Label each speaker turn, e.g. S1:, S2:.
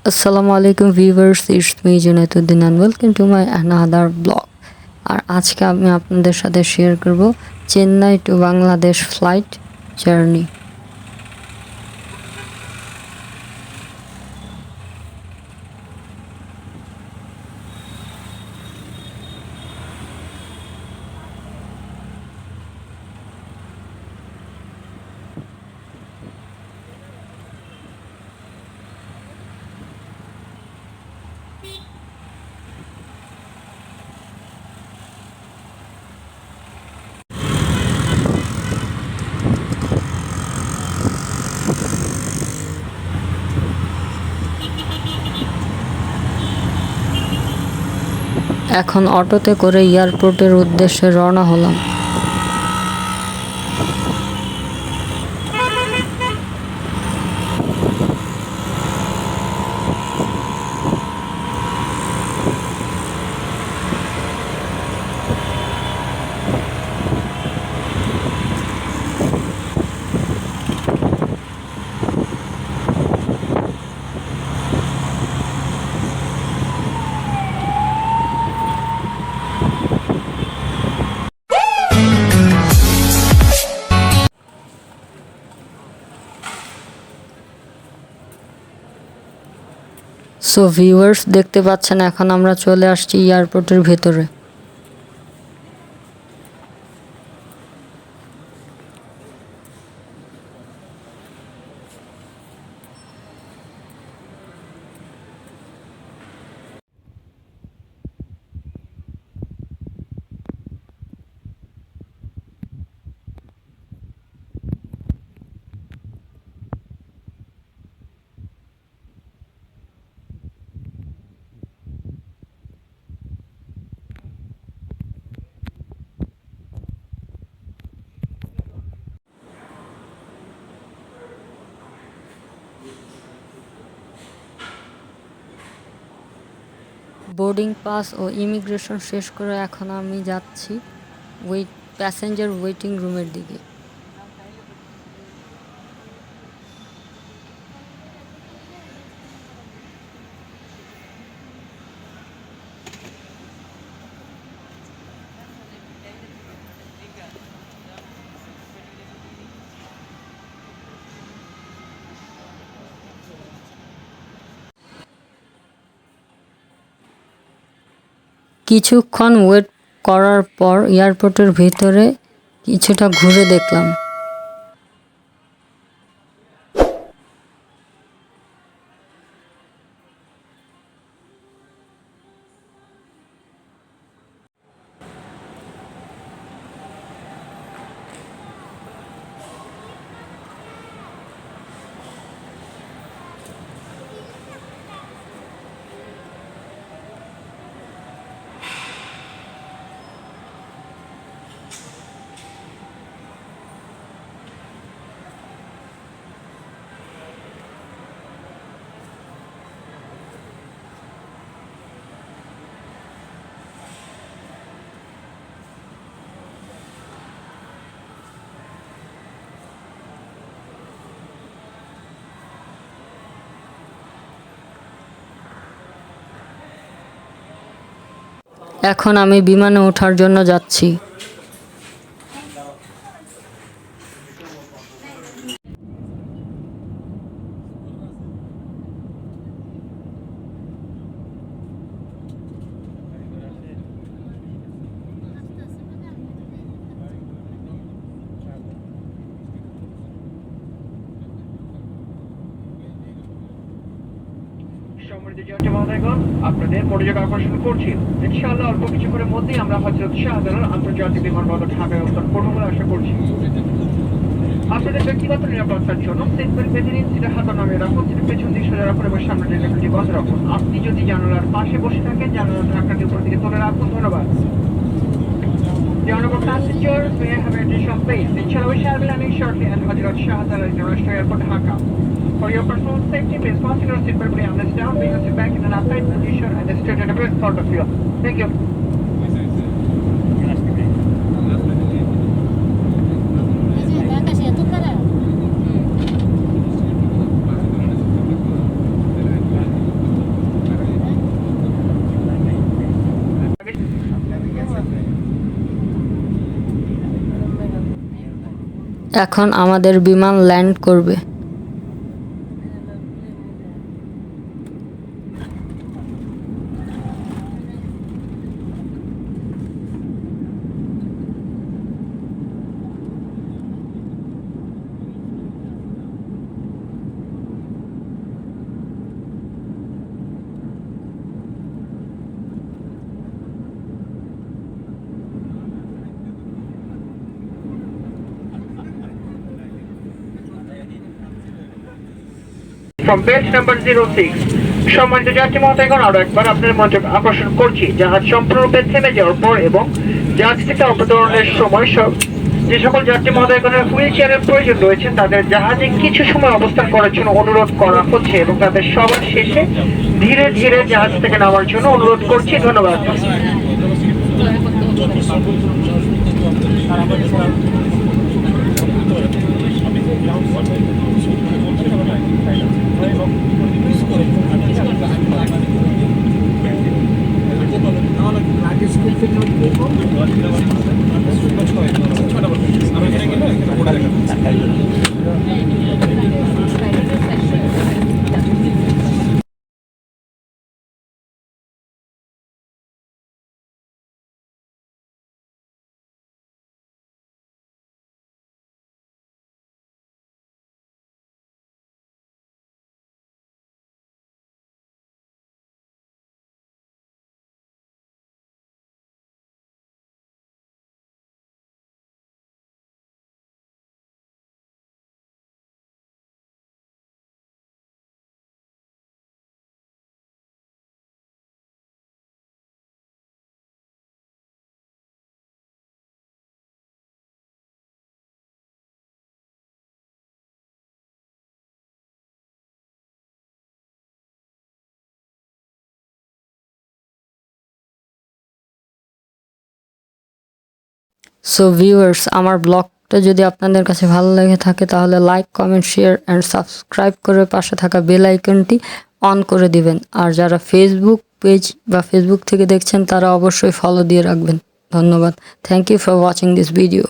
S1: Assalamu alaikum viewers, it's me Junaiduddin and welcome to my another blog. আর আজকে আমি আপনাদের সাথে শেয়ার করব Chennai to Bangladesh flight journey. এখন অটোতে করে এয়ারপোর্টের উদ্দেশ্যে রওনা হলাম। সো ভিউয়ার্স, দেখতে পাচ্ছেন এখন আমরা চলে আসছি এয়ারপোর্টের ভেতরে। বোর্ডিং পাস ও ইমিগ্রেশন শেষ করে এখন আমি যাচ্ছি প্যাসেঞ্জার ওয়েটিং রুমের দিকে। কিছুক্ষণ ওয়েট করার পর এয়ারপোর্টের ভিতরে কিছুটা ঘুরে দেখলাম। এখন আমি বিমানে ওঠার জন্য যাচ্ছি।
S2: আপনাদের মনোযোগ আকর্ষণ করছি। ইনশাআল্লাহ অল্প কিছুক্ষণের মধ্যেই আমরা হযরত শাহজালাল আন্তর্জাতিক বিমানবন্দর ঢাকায় অবতরণ করব বলে আশা করছি। আপনাদের ব্যক্তিগত নিরাপত্তার জন্য সিট বেল্ট বেঁধে নিন, সিটের হাত নামিয়ে রাখুন, সিটের পেছন দিকে সোজা রাখুন এবং সামনের টেবিলটি বন্ধ রাখুন। আপনি যদি জানালার পাশে বসে থাকেন, জানালার ঢাকনাটি উপর দিকে তুলে রাখুন। ধন্যবাদ। The honorable passengers, may I have your additional please? Inshallah, we shall be landing shortly at Hazrat Shahjalal International Airport, Dhaka. For your personal safety, please fasten your seatbelt with your arms down, bring your seat back in an upright position and straight at the best front of you. Thank you.
S1: এখন আমাদের বিমান land করবে।
S2: From base number 06, সম্মানিত যাত্রী মহোদয়গণ, আরো একবার আপনাদের মনোযোগ আকর্ষণ করছি জাহাজ সম্পূর্ণরূপে থেমে যাওয়ার পর এবং জাহাজ থেকে অবতরণের সময় যে সকল যাত্রী মহোদয়গণের হুইল চেয়ারের প্রয়োজন রয়েছে তাদের জাহাজে কিছু সময় অবস্থান করার জন্য অনুরোধ করা হচ্ছে এবং তাদের সবার শেষে ধীরে ধীরে জাহাজ থেকে নামার জন্য অনুরোধ করছি। ধন্যবাদ।
S1: সো ভিউয়ার্স, আমার ব্লগটা যদি আপনাদের কাছে ভালো লেগে থাকে তাহলে like, comment, share and subscribe করে পাশে থাকা বেল আইকনটি অন করে দিবেন। আর যারা ফেসবুক পেজ বা ফেসবুক থেকে দেখছেন তারা অবশ্যই ফলো দিয়ে রাখবেন। ধন্যবাদ। Thank you for watching this video.